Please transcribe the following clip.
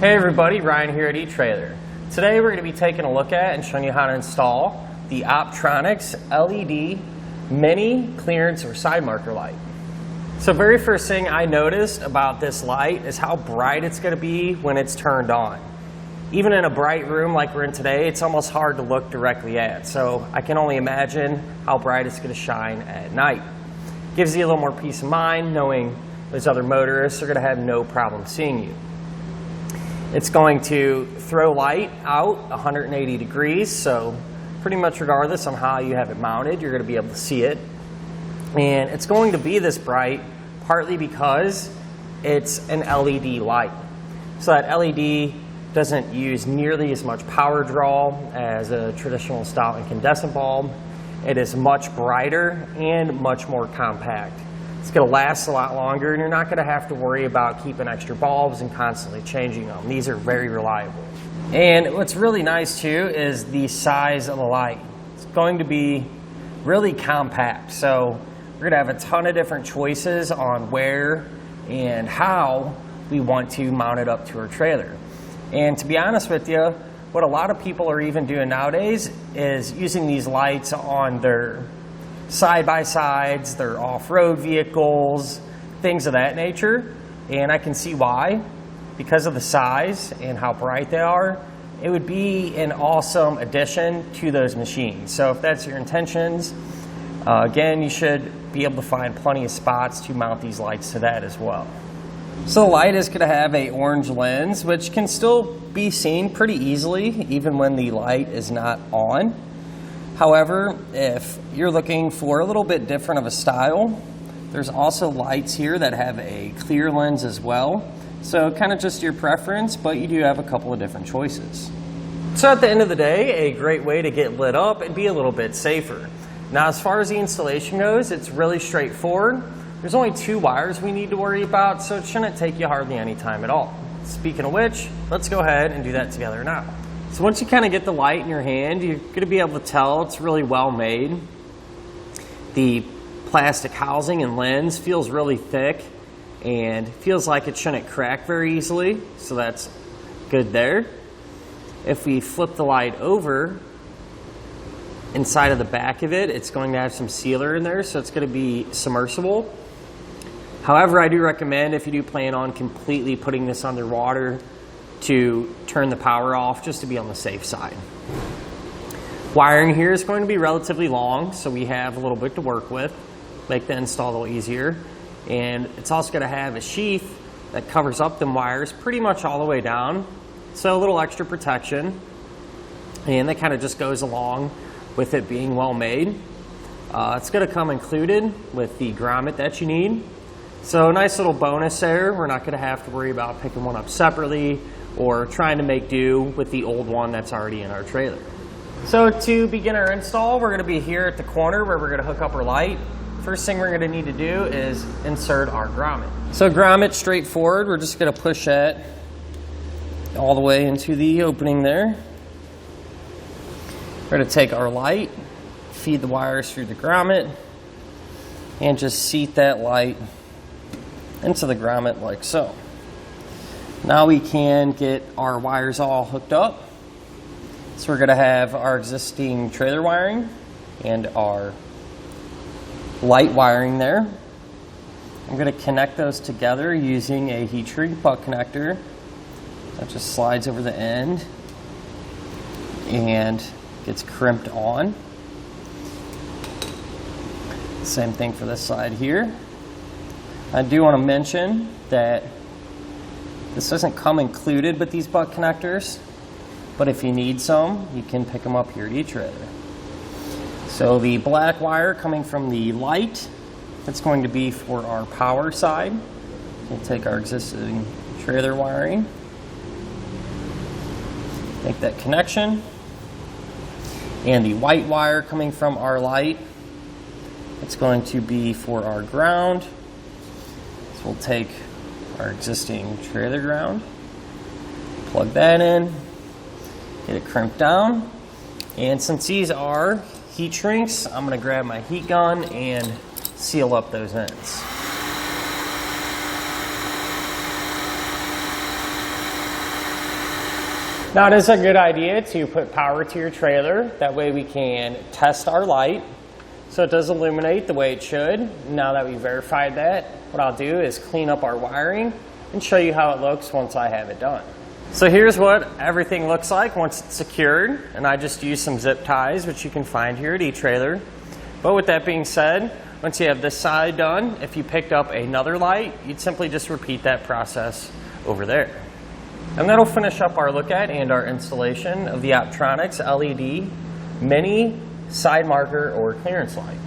Hey everybody, Ryan here at eTrailer. Today we're going to be taking a look at and showing you how to install the Optronics LED Many Clearance or Side Marker Light. So very first thing I noticed about this light is how bright it's going to be when it's turned on. Even in a bright room like we're in today, it's almost hard to look directly at. So I can only imagine how bright it's going to shine at night. Gives you a little more peace of mind knowing those other motorists are going to have no problem seeing you. It's going to throw light out 180 degrees, so pretty much regardless on how you have it mounted, you're going to be able to see it. And it's going to be this bright partly because it's an LED light. So that LED doesn't use nearly as much power draw as a traditional style incandescent bulb. It is much brighter and much more compact. It's going to last a lot longer, and you're not going to have to worry about keeping extra bulbs and constantly changing them. These are very reliable. And what's really nice too is the size of the light. It's going to be really compact. So we're going to have a ton of different choices on where and how we want to mount it up to our trailer. And to be honest with you, what a lot of people are even doing nowadays is using these lights on their side-by-sides, their off-road vehicles, things of that nature. And I can see why. Because of the size and how bright they are, it would be an awesome addition to those machines. So if that's your intentions, again, you should be able to find plenty of spots to mount these lights to that as well. So the light is going to have an orange lens, which can still be seen pretty easily even when the light is not on. However, if you're looking for a little bit different of a style, there's also lights here that have a clear lens as well. So kind of just your preference, but you do have a couple of different choices. So at the end of the day, a great way to get lit up and be a little bit safer. Now as far as the installation goes, it's really straightforward. There's only 2 wires we need to worry about, so it shouldn't take you hardly any time at all. Speaking of which, let's go ahead and do that together now. So once you kind of get the light in your hand, you're going to be able to tell it's really well made. The plastic housing and lens feels really thick and feels like it shouldn't crack very easily, so that's good there. If we flip the light over, inside of the back of it, it's going to have some sealer in there, so it's going to be submersible. However, I do recommend, if you do plan on completely putting this underwater, to turn the power off just to be on the safe side. Wiring here is going to be relatively long, so we have a little bit to work with, make the install a little easier. And it's also going to have a sheath that covers up the wires pretty much all the way down, so a little extra protection. And that kind of just goes along with it being well made. It's going to come included with the grommet that you need. So nice little bonus there. We're not going to have to worry about picking one up separately or trying to make do with the old one that's already in our trailer. So to begin our install, we're going to be here at the corner where we're going to hook up our light. First thing we're going to need to do is insert our grommet. So grommet, straightforward. We're just going to push that all the way into the opening there. We're going to take our light, feed the wires through the grommet, and just seat that light into the grommet like so. Now we can get our wires all hooked up. So we're going to have our existing trailer wiring and our light wiring there. I'm going to connect those together using a heat shrink butt connector that just slides over the end and gets crimped on. Same thing for this side here. I do want to mention that this doesn't come included with these butt connectors, but if you need some, you can pick them up here at eTrailer. So the black wire coming from the light, that's going to be for our power side. We'll take our existing trailer wiring, make that connection. And the white wire coming from our light, it's going to be for our ground. So we'll take our existing trailer ground, plug that in, get it crimped down. And since these are heat shrinks, I'm going to grab my heat gun and seal up those ends. Now it is a good idea to put power to your trailer. That way we can test our light so it does illuminate the way it should. Now that we verified that, what I'll do is clean up our wiring and show you how it looks once I have it done. So here's what everything looks like once it's secured, and I just used some zip ties, which you can find here at eTrailer. But with that being said, once you have this side done, if you picked up another light, you'd simply just repeat that process over there. And that'll finish up our look at and our installation of the Optronics LED Many Side Marker or Clearance Light.